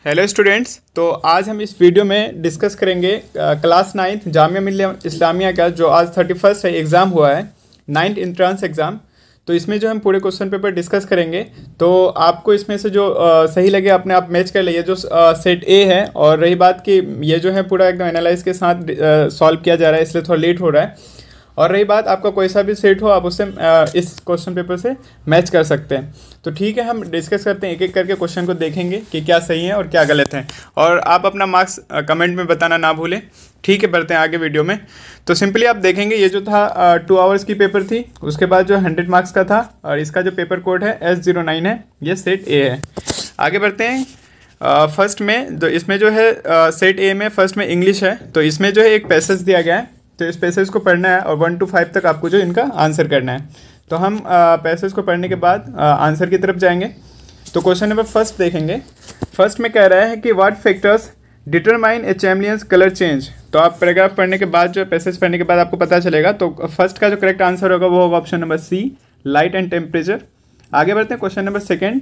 Hello students. तो आज हम इस वीडियो में डिस्कस करेंगे क्लास 9th जामिया मिल्लिया इस्लामिया का जो आज 31 है एग्ज़ाम हुआ है, 9th इंट्रांस एग्ज़ाम। तो इसमें जो हम पूरे क्वेश्चन पेपर डिस्कस करेंगे, तो आपको इसमें से जो सही लगे अपने आप मैच कर लिए। जो सेट ए है, और रही बात कि ये जो है पूरा एकदम एनालाइज के साथ सॉल्व किया जा रहा है, इसलिए थोड़ा लेट हो रहा है। और रही बात आपका कोई सा भी सेट हो, आप उससे इस क्वेश्चन पेपर से मैच कर सकते हैं। तो ठीक है, हम डिस्कस करते हैं, एक एक करके क्वेश्चन को देखेंगे कि क्या सही है और क्या गलत है। और आप अपना मार्क्स कमेंट में बताना ना भूलें। ठीक है, बढ़ते हैं आगे वीडियो में। तो सिंपली आप देखेंगे, ये जो था 2 आवर्स की पेपर थी, उसके बाद जो 100 मार्क्स का था, और इसका जो पेपर कोड है S09 है, ये सेट ए है। आगे बढ़ते हैं। फर्स्ट में जो इसमें जो है सेट ए में फर्स्ट में इंग्लिश है। तो इसमें जो है एक पैसेज दिया गया है, तो इस पैसेज को पढ़ना है और 1 to 5 तक आपको जो इनका आंसर करना है। तो हम पैसेज को पढ़ने के बाद आंसर की तरफ जाएंगे। तो क्वेश्चन नंबर फर्स्ट देखेंगे। फर्स्ट में कह रहा है कि what factors determine A champions colour change. तो आप पैराग्राफ पढ़ने के बाद, जो पैसेज पढ़ने के बाद आपको पता चलेगा। तो फर्स्ट का जो करेक्ट आंसर होगा वो होगा option number C, light and temperature. आगे बढ़ते हैं question number second.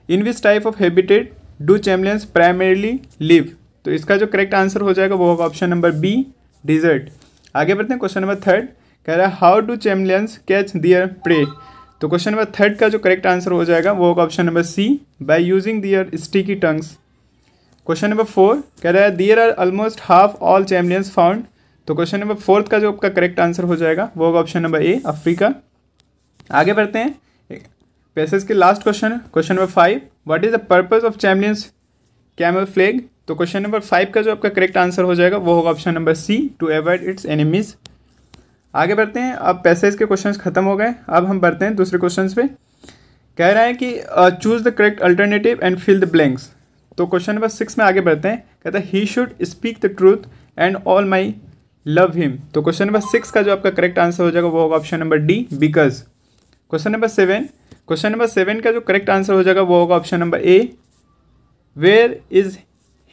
In which type of habitat do chameleons primarily live. तो इसका जो करेक्ट आंसर हो जाएगा वो होगा ऑप्शन नंबर बी, डिजर्ट। आगे बढ़ते हैं क्वेश्चन नंबर थर्ड। कह रहा है how do chameleons catch their prey. तो क्वेश्चन नंबर थर्ड का जो करेक्ट आंसर हो जाएगा वो होगा option number C, by using their sticky tongues. Question number four कह रहा है there are almost half all chameleons found. तो क्वेश्चन नंबर फोर्थ का जो आपका करेक्ट आंसर हो जाएगा वो होगा ऑप्शन नंबर ए, अफ्रीका। आगे बढ़ते हैं पैसेज के last question, question number 5। What is the purpose of champions camel flag. तो क्वेश्चन नंबर 5 का जो आपका करेक्ट आंसर हो जाएगा वो होगा option number C, to avoid its enemies. आगे बढ़ते हैं। अब पैसेज के क्वेश्चंस खत्म हो गए, अब हम बढ़ते हैं दूसरे क्वेश्चंस पे। कह रहा है कि choose the correct alternative and fill the blanks. तो क्वेश्चन नंबर 6 में आगे बढ़ते हैं। कहता है he should speak the truth and all may love him. तो क्वेश्चन नंबर 6 का जो आपका करेक्ट आंसर हो जाएगा वो होगा option number D, because. Question number 7 का जो करेक्ट आंसर हो जाएगा वो होगा option number A, where is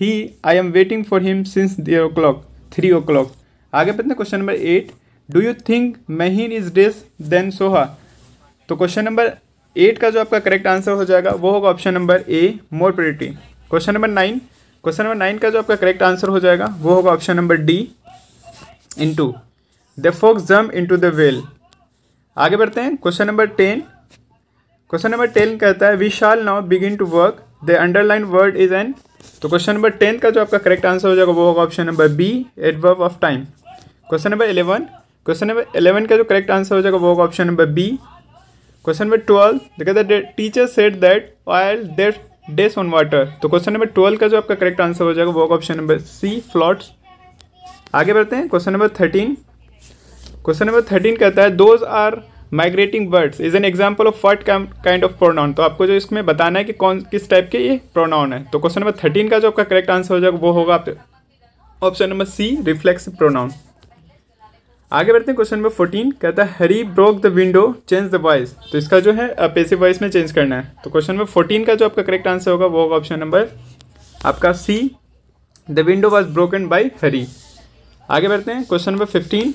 he, I am waiting for him since 3 o'clock। आगे बढ़ते हैं question number 8। Do you think Mahin is डेस देन सोहा। तो क्वेश्चन नंबर 8 का जो आपका करेक्ट आंसर हो जाएगा वो होगा ऑप्शन नंबर ए, मोर प्रिटी। क्वेश्चन नंबर 9 का जो आपका करेक्ट आंसर हो जाएगा वो होगा option number D, into the fox jump into the well. आगे बढ़ते हैं क्वेश्चन नंबर 10। क्वेश्चन नंबर 10 कहता है we shall now begin to work, the underline word is an. तो क्वेश्चन नंबर 10 का जो आपका करेक्ट आंसर हो जाएगा वो होगा option number B, adverb of time. Question number 11 का जो करेक्ट आंसर हो जाएगा वो होगा option number B. Question number 12 कहता है teacher said that oil that डेस ऑन वाटर। तो क्वेश्चन नंबर 12 का जो आपका करेक्ट आंसर हो जाएगा वो होगा ऑप्शन नंबर सी, फ्लॉट्स। आगे बढ़ते हैं क्वेश्चन नंबर 13। क्वेश्चन नंबर 13 कहता है those are migrating birds is an example of what kind of pronoun. तो आपको जो इसमें बताना है कि किस टाइप के ये प्रोनाउन है। तो क्वेश्चन नंबर 13 का जो आपका करेक्ट आंसर हो जाएगा वो होगा option number C, reflexive pronoun. आगे बढ़ते हैं क्वेश्चन नंबर 14। कहता है Hari broke the window, change the voice. तो इसका जो है पैसिव वॉइस में चेंज करना है। तो क्वेश्चन नंबर 14 का जो आपका करेक्ट आंसर होगा वो होगा ऑप्शन नंबर आपका C, the window was broken by Hari. आगे बढ़ते हैं क्वेश्चन नंबर 15।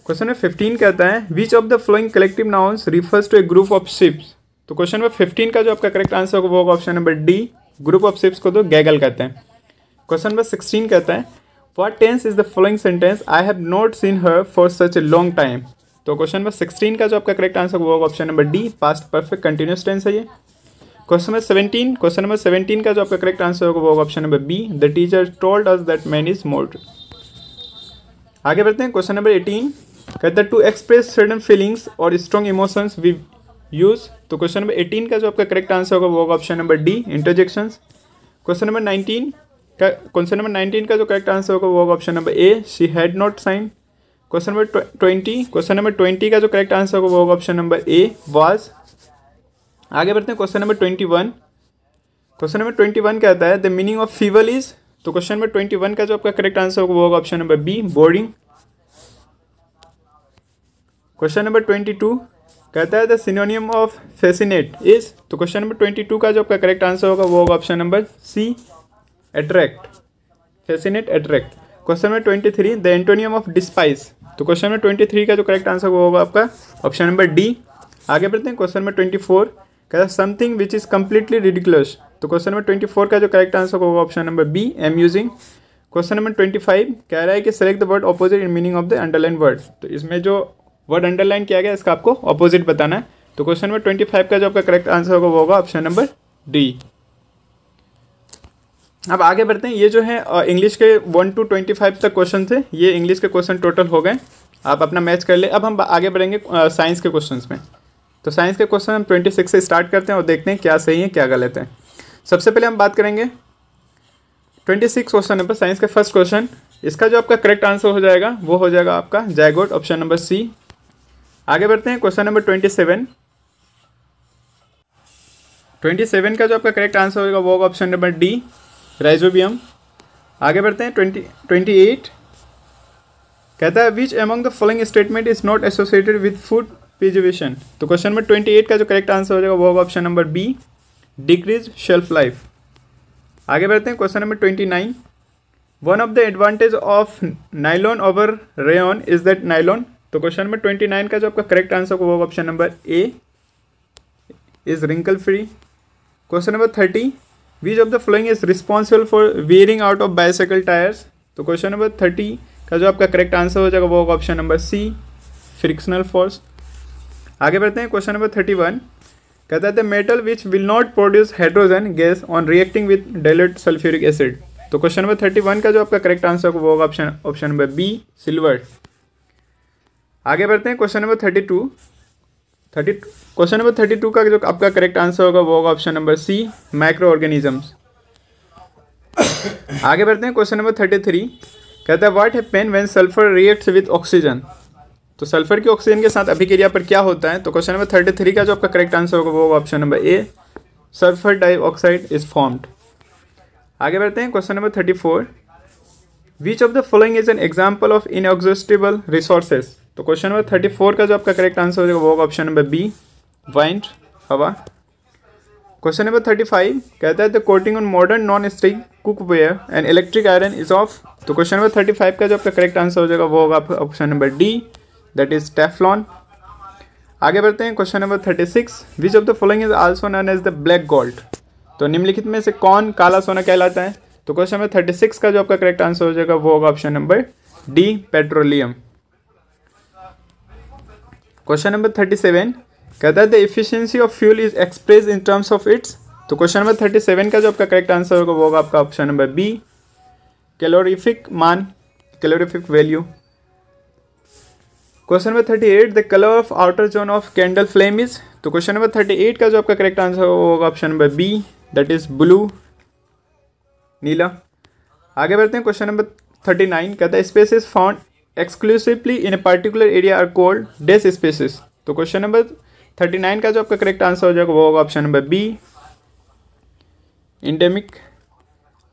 क्वेश्चन नंबर 15 कहता है which of the following collective nouns refers to a group of ships. तो क्वेश्चन नंबर 15 का जो आपका करेक्ट आंसर होगा वो होगा option number D, group of ships को तो गैगल कहते हैं। क्वेश्चन नंबर 16 कहता है what tense is the following sentence, I have not seen her for such a long time. तो क्वेश्चन नंबर 16 का जो आपका करेक्ट आंसर होगा option number D, past perfect continuous tense है ये। क्वेश्चन नंबर 17 का जो आपका करेक्ट आंसर होगा वो होगा option number B, the teacher told us that man is mortal. आगे बढ़ते हैं क्वेश्चन नंबर 18। कहता है to express certain feelings or strong emotions we use. तो क्वेश्चन नंबर 18 का जो आपका करेक्ट आंसर होगा वो होगा option number D, interjections. Question number 19 का जो करेक्ट आंसर होगा वो होगा option number A, she had not sign. Question number 20 का जो करेक्ट आंसर होगा वो होगा ऑप्शन नंबर ए, वाज। आगे बढ़ते हैं क्वेश्चन नंबर 21। क्वेश्चन नंबर 21 कहता है the meaning of feeble is. तो क्वेश्चन नंबर 21 का जो आपका करेक्ट आंसर होगा वो होगा option number B, boring. Question number 22 कहता है the synonym of fascinate is. तो क्वेश्चन नंबर 22 का जो आपका करेक्ट आंसर होगा वो होगा option number C, attract, fascinate, attract. Question number 23 the antonym of despise. तो क्वेश्चन नंबर 23 का जो करेक्ट आंसर वो होगा आपका ऑप्शन नंबर डी। आगे बढ़ते हैं क्वेश्चन नंबर 24। कहता है something which is completely ridiculous. तो क्वेश्चन नंबर 24 का जो करेक्ट आंसर होगा option number B, amusing. Question number 25 कह रहा है कि select the word opposite in meaning of the underline word. तो इसमें जो वर्ड अंडरलाइन किया गया इसका आपको ऑपोजिट बताना है। तो क्वेश्चन नंबर 25 का जो आपका करेक्ट आंसर होगा वो होगा ऑप्शन नंबर डी। अब आगे बढ़ते हैं। ये जो है इंग्लिश के 1 to 25 तक क्वेश्चन थे, ये इंग्लिश के क्वेश्चन टोटल हो गए। आप अपना मैच कर ले। अब हम आगे बढ़ेंगे साइंस के क्वेश्चंस में। तो साइंस के क्वेश्चन हम 26 से स्टार्ट करते हैं और देखते हैं क्या सही है क्या गलत है। सबसे पहले हम बात करेंगे 26 क्वेश्चन नंबर साइंस का फर्स्ट क्वेश्चन। इसका जो आपका करेक्ट आंसर हो जाएगा वो हो जाएगा आपका जायगोट, ऑप्शन नंबर सी। आगे बढ़ते हैं क्वेश्चन नंबर 27 का जो आपका करेक्ट आंसर होगा वो होगा ऑप्शन नंबर डी, राइजोबियम। आगे बढ़ते हैं 28 कहता है which among the following statement is not associated with food preservation. तो क्वेश्चन नंबर 28 का जो करेक्ट आंसर हो जाएगा वो होगा option number B, decreases shelf life. आगे बढ़ते हैं question number 29 one of the advantage of nylon over rayon is that nylon. तो क्वेश्चन नंबर 29 का जो आपका करेक्ट आंसर होगा option number A, is wrinkle free. Question number 30 which of the following is responsible for wearing out of bicycle tyres. तो question number 30 का जो आपका correct answer हो जाएगा वो होगा option number C, frictional force. आगे बढ़ते हैं क्वेश्चन नंबर 31 कहता है the metal which will not produce hydrogen gas on reacting with diluted sulphuric acid. तो क्वेश्चन नंबर 31 का जो आपका करेक्ट आंसर होगा वो होगा ऑप्शन नंबर बी, सिल्वर। आगे बढ़ते हैं क्वेश्चन नंबर 32 का जो आपका करेक्ट आंसर होगा वो होगा option number C, micro organisms. आगे बढ़ते हैं क्वेश्चन नंबर 33 कहता है what happen when sulphur reacts with oxygen. तो सल्फर की ऑक्सीजन के साथ अभिक्रिया पर क्या होता है। तो क्वेश्चन नंबर 33 का जो आपका करेक्ट आंसर होगा वो होगा option number A, sulphur dioxide is formed. आगे बढ़ते हैं question number 34 which of the following is an example of inexhaustible resources. तो क्वेश्चन नंबर 34 का जो आपका करेक्ट आंसर हो जाएगा वो होगा ऑप्शन नंबर बी, वाइंड, हवा। क्वेश्चन नंबर 35 कहता है the coating on modern non stick cookware and electric iron is of. तो क्वेश्चन नंबर 35 का जो आपका करेक्ट आंसर हो जाएगा वो होगा option number D, that is Teflon. आगे बढ़ते हैं question number 36 which of the following is also known as the black gold. तो निम्नलिखित में से कौन काला सोना कहलाता है। तो क्वेश्चन नंबर 36 का जो आपका करेक्ट आंसर हो जाएगा वो होगा option number D, petroleum. Question number 37 कहता है the efficiency of fuel is express in terms of its. तो क्वेश्चन नंबर 37 का जो आपका करेक्ट आंसर होगा वो होगा आपका ऑप्शन नंबर बी, कैलोरीफिक मान, calorific value. Question number 38 the colour of outer zone of candle flame is. तो क्वेश्चन नंबर 38 का जो आपका करेक्ट आंसर होगा option number B, that is blue, नीला। आगे बढ़ते हैं क्वेश्चन नंबर 39 कहता है species found exclusively in a particular area are called डेस स्पेसिस। तो क्वेश्चन नंबर 39 का जो आपका करेक्ट आंसर हो जाएगा वो होगा ऑप्शन नंबर बी, इंडेमिक।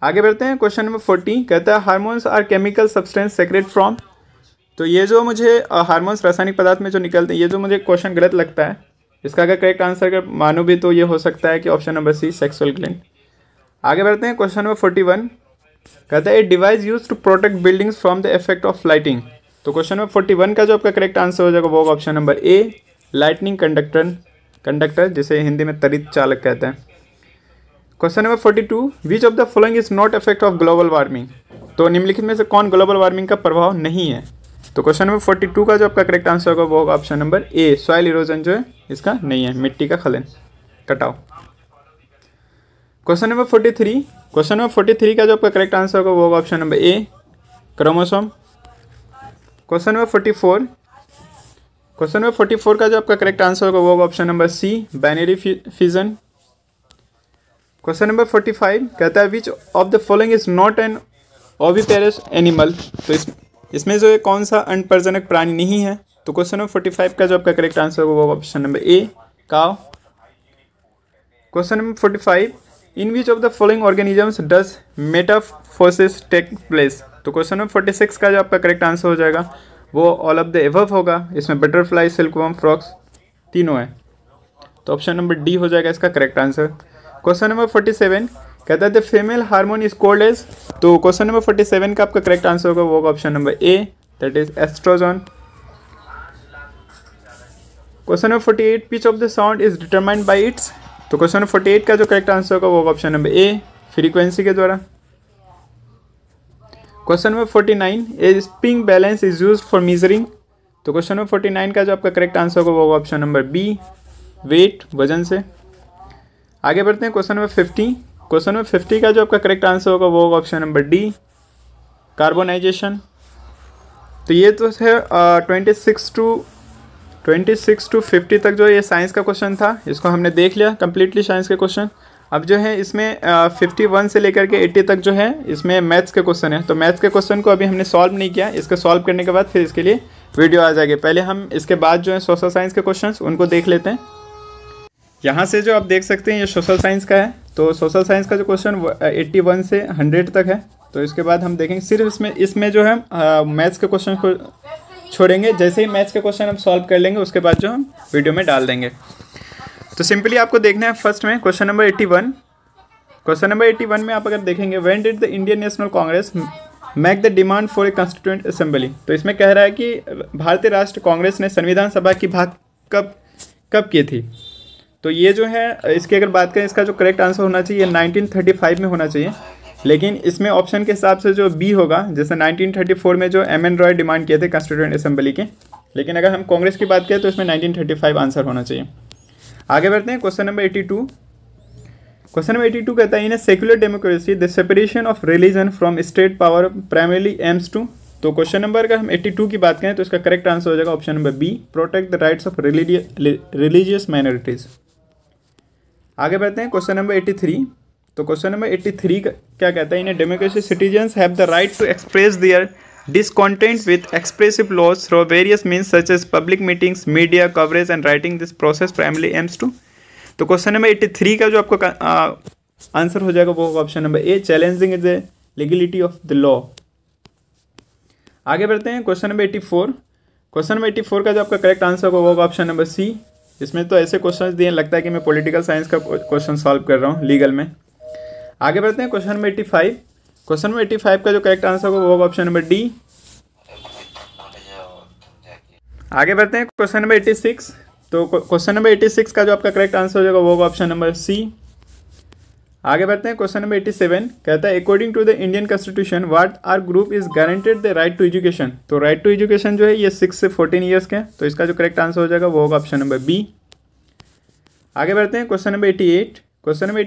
आगे बढ़ते हैं क्वेश्चन नंबर 40 कहता है hormones are chemical substance secrete from. तो ये जो मुझे हार्मोन्स रासायनिक पदार्थ में जो निकलते हैं, ये जो मुझे क्वेश्चन गलत लगता है, इसका अगर करेक्ट आंसर अगर मानो भी तो ये हो सकता है कि option number C, sexual gland. आगे बढ़ते हैं क्वेश्चन नंबर 41 कहता है a device use to protect buildings from the effect of lighting. तो क्वेश्चन नंबर 41 का जो आपका करेक्ट आंसर हो जाएगा वो होगा ऑप्शन नंबर ए, लाइटनिंग कंडक्टर जिसे हिंदी में तड़ित चालक कहते हैं। Question number 42 which of the following is not effect of global warming. तो निम्नलिखित में से कौन ग्लोबल वार्मिंग का प्रभाव नहीं है। तो क्वेश्चन नंबर 42 का जो आपका करेक्ट आंसर होगा वो होगा ऑप्शन नंबर ए, सॉइल इरोजन जो है इसका नहीं है, मिट्टी का खलन, कटाव। क्वेश्चन नंबर 43 का जो आपका करेक्ट आंसर होगा वो होगा option number A, chromosome. Question number 44 का जो आपका करेक्ट आंसर होगा वो होगा option number C, binary fission. Question number 45 कहता है which of the following is not an oviparous animal. तो इसमें जो है कौन सा अनप्रजनक प्राणी नहीं है। तो क्वेश्चन नंबर 45 का जो आपका करेक्ट आंसर होगा वो होगा option number A, cow. Question number 45 in which of the following organisms does metamorphosis take place. तो क्वेश्चन नंबर 46 का जो आपका करेक्ट आंसर हो जाएगा वो ऑल ऑफ द एबव होगा। इसमें बटरफ्लाई, सिल्कवर्म, फ्रॉक्स तीनों है, तो ऑप्शन नंबर डी हो जाएगा इसका करेक्ट आंसर। क्वेश्चन नंबर 47 कहता है the female hormone is called as. तो क्वेश्चन नंबर 47 का आपका करेक्ट आंसर होगा वो होगा option number A, that is oestrogen. Question number 48 pitch of the sound is determined by its. तो क्वेश्चन नंबर 48 का जो करेक्ट आंसर होगा वो होगा ऑप्शन नंबर ए, फ्रीक्वेंसी के द्वारा। Question number 49, A spring balance is used for measuring. तो question number 49 का जो आपका करेक्ट आंसर होगा वो होगा ऑप्शन नंबर बी, वेट, वजन से। आगे बढ़ते हैं क्वेश्चन नंबर 50। क्वेश्चन नंबर 50 का जो आपका करेक्ट आंसर होगा वो होगा ऑप्शन नंबर डी, कार्बोनाइजेशन। तो ये तो है 26 टू 50 तक जो ये साइंस का क्वेश्चन था, इसको हमने देख लिया कंप्लीटली साइंस के क्वेश्चन। अब जो है इसमें 51 से लेकर के 80 तक जो है इसमें मैथ्स के क्वेश्चन है। तो मैथ्स के क्वेश्चन को अभी हमने सॉल्व नहीं किया, इसको सॉल्व करने के बाद फिर इसके लिए वीडियो आ जाएगी। पहले हम इसके बाद जो है सोशल साइंस के क्वेश्चंस उनको देख लेते हैं। यहाँ से जो आप देख सकते हैं ये सोशल साइंस का है। तो सोशल साइंस का जो क्वेश्चन 81 से 100 तक है। तो इसके बाद हम देखेंगे सिर्फ इसमें जो है मैथ्स के क्वेश्चन को छोड़ेंगे। जैसे ही मैथ्स के क्वेश्चन हम सॉल्व कर लेंगे उसके बाद जो हम वीडियो में डाल देंगे। तो सिंपली आपको देखना है फर्स्ट में क्वेश्चन नंबर 81। क्वेश्चन नंबर 81 में आप अगर देखेंगे, when did the Indian national Congress make the demand for a constituent assembly. तो इसमें कह रहा है कि भारतीय राष्ट्र कांग्रेस ने संविधान सभा की बात कब की थी। तो ये जो है इसकी अगर बात करें, इसका जो करेक्ट आंसर होना चाहिए 1935 में होना चाहिए। लेकिन इसमें ऑप्शन के हिसाब से जो बी होगा, जैसे 1934 में जो एम एन रॉय डिमांड किए थे कॉन्स्टिट्यूएंट असेंबली के। लेकिन अगर हम कांग्रेस की बात करें तो इसमें 1935 आंसर होना चाहिए। आगे बढ़ते हैं क्वेश्चन नंबर 82। क्वेश्चन नंबर 82 कहता है, in a secular democracy the separation of religion from state power primarily aims to. तो क्वेश्चन नंबर अगर हम 82 की बात करें तो इसका करेक्ट आंसर हो जाएगा option number B, protect the rights of religious minorities. आगे बढ़ते हैं क्वेश्चन नंबर 83। तो क्वेश्चन नंबर 83 क्या कहता है, in a democracy citizens have the right to express their discontent with expressive laws through various means such as public meetings, media coverage and writing. This process primarily aims to। तो question number 83 का जो आपको answer हो जाएगा वो होगा option number A, challenging the legality of the law. आगे बढ़ते हैं क्वेश्चन नंबर 84। क्वेश्चन नंबर 84 का जो आपका करेक्ट आंसर होगा वो होगा ऑप्शन नंबर सी। इसमें तो ऐसे क्वेश्चन दिए लगता है कि मैं पॉलिटिकल साइंस का क्वेश्चन सॉल्व कर रहा हूँ लीगल में। आगे बढ़ते हैं क्वेश्चन नंबर 85। क्वेश्चन नंबर 85 का जो करेक्ट आंसर होगा वो होगा ऑप्शन नंबर डी। आगे बढ़ते हैं क्वेश्चन नंबर 86। तो क्वेश्चन नंबर 86 का जो आपका करेक्ट आंसर हो जाएगा वो होगा ऑप्शन नंबर सी। आगे बढ़ते हैं क्वेश्चन नंबर 87। कहता है, according to the Indian constitution what are group is guaranteed the right to education. तो राइट टू एजुकेशन जो है ये 6 से 14 ईयर्स के। तो इसका जो करेक्ट आंसर हो जाएगा वो होगा ऑप्शन नंबर बी। आगे बढ़ते हैं क्वेश्चन नंबर 88। क्वेश्चन नंबर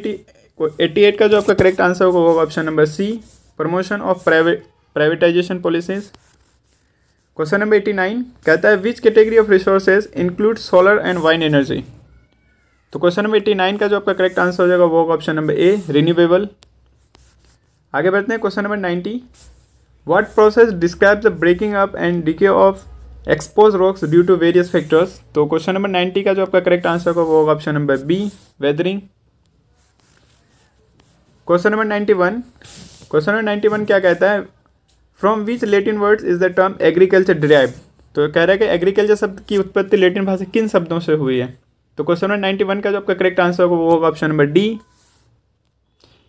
88 का जो आपका करेक्ट आंसर होगा वो होगा option number C, promotion of privatisation policies. Question number 89 कहता है, which category of resources include solar and wind energy. तो क्वेश्चन नंबर 89 का जो आपका करेक्ट आंसर हो जाएगा वो होगा ऑप्शन नंबर ए, रिन्यूएबल। आगे बढ़ते हैं question number 90। What process describe the breaking up and decay of expose rocks due to various factors. तो क्वेश्चन नंबर 90 का जो आपका करेक्ट आंसर होगा वो होगा option number B, weathering. Question number 91। Question number 91 क्या कहता है, from which Latin words is the term agriculture derive. तो कह रहा है कि एग्रीकल्चर शब्द की उत्पत्ति लैटिन भाषा किन शब्दों से हुई है। तो क्वेश्चन नंबर 91 का जो आपका करेक्ट आंसर होगा वो होगा option number D,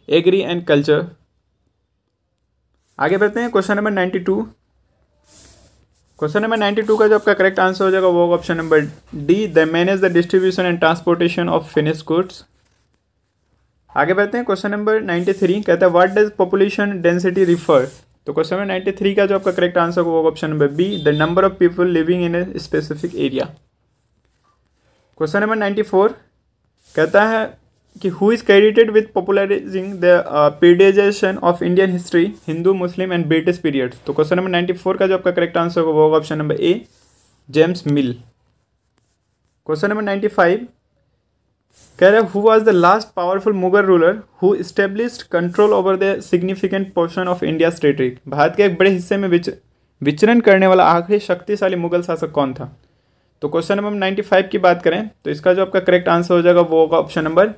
agri and culture. आगे बढ़ते हैं क्वेश्चन नंबर 92। क्वेश्चन नंबर 92 का जो आपका करेक्ट आंसर हो जाएगा वो होगा option number D, the manage the distribution and transportation of finished goods. आगे बढ़ते हैं क्वेश्चन नंबर 93। कहता है, what does population density refer. तो क्वेश्चन नंबर 93 का जो आपका करेक्ट आंसर होगा option number B, the number of people living in a specific area. Question number 94 कहता है कि who is credited with popularising the periodisation of Indian history, Hindu, Muslim and British period. तो question number 94 का जो आपका correct answer होगा वो होगा ऑप्शन नंबर ए, जेम्स मिल। क्वेश्चन नंबर 95 कह रहे हैं, who was the last powerful Mughal ruler who established control over the significant portion of India's territory. Bharat के एक बड़े हिस्से में विचरण करने वाला आखिरी शक्तिशाली मुगल शासक कौन था। तो क्वेश्चन नंबर 95 की बात करें तो इसका जो आपका करेक्ट आंसर हो जाएगा वो होगा option number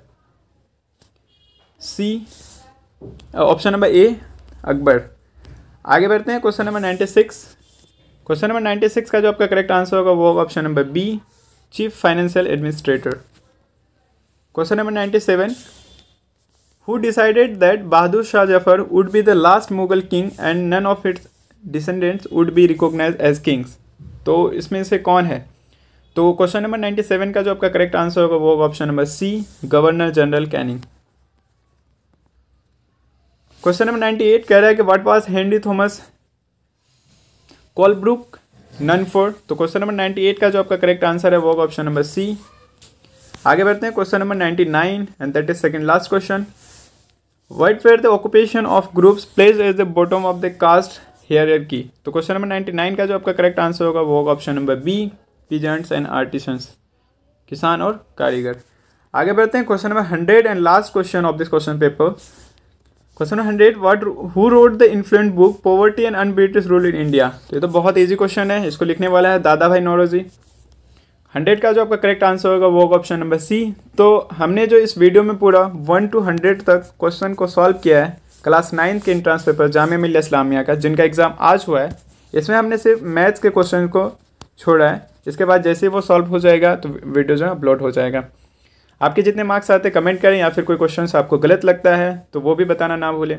C, option number A, Akbar. आगे बढ़ते हैं क्वेश्चन नंबर 96। क्वेश्चन नंबर 96 का जो आपका करेक्ट आंसर होगा वो होगा option number B, chief financial administrator. Question number 97, who decided that Bahadur Shah Zafar would be the last Mughal king and none of its descendants would be recognised as kings. तो इसमें से कौन है। तो क्वेश्चन नंबर 97 का जो आपका करेक्ट आंसर होगा वो होगा option number C, governor general Canning. Question number 98 कह रहा है कि what was Henry Thomas Colebrooke known for. तो क्वेश्चन नंबर 98 का जो आपका करेक्ट आंसर है वो होगा ऑप्शन नंबर सी। आगे बढ़ते हैं question number 99 and that is second last question. What were the occupation of groups placed at the bottom of the caste hierarchy. तो क्वेश्चन नंबर 99 का जो आपका करेक्ट आंसर होगा वो होगा option number B, peasants and artisans, किसान और कारीगर। आगे बढ़ते हैं question number 100 and last question of this question paper. Question number 100, what who wrote the influent book poverty and un-British rule in India. तो ये तो बहुत ईजी क्वेश्चन है, इसको लिखने वाला है दादा भाई नौरोजी। 100 का जो आपका करेक्ट आंसर होगा वो होगा ऑप्शन नंबर सी। तो हमने जो इस वीडियो में पूरा 1 to 100 तक क्वेश्चन को सॉल्व किया है क्लास 9 के एंट्रेंस पेपर जामिया मिल्लिया इस्लामिया का, जिनका एग्जाम आज हुआ है, इसमें हमने सिर्फ मैथ्स के क्वेश्चन को छोड़ा है। इसके बाद जैसे ही वो सॉल्व हो जाएगा तो वीडियो जो है अपलोड हो जाएगा। आपके जितने मार्क्स आते हैं कमेंट करें, या फिर कोई क्वेश्चन आपको गलत लगता है तो वो भी बताना ना भूलें।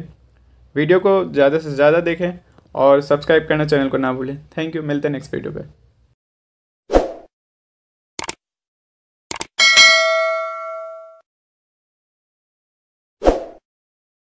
वीडियो को ज़्यादा से ज़्यादा देखें और सब्सक्राइब करना चैनल को ना भूलें। थैंक यू, मिलते हैं नेक्स्ट वीडियो पे।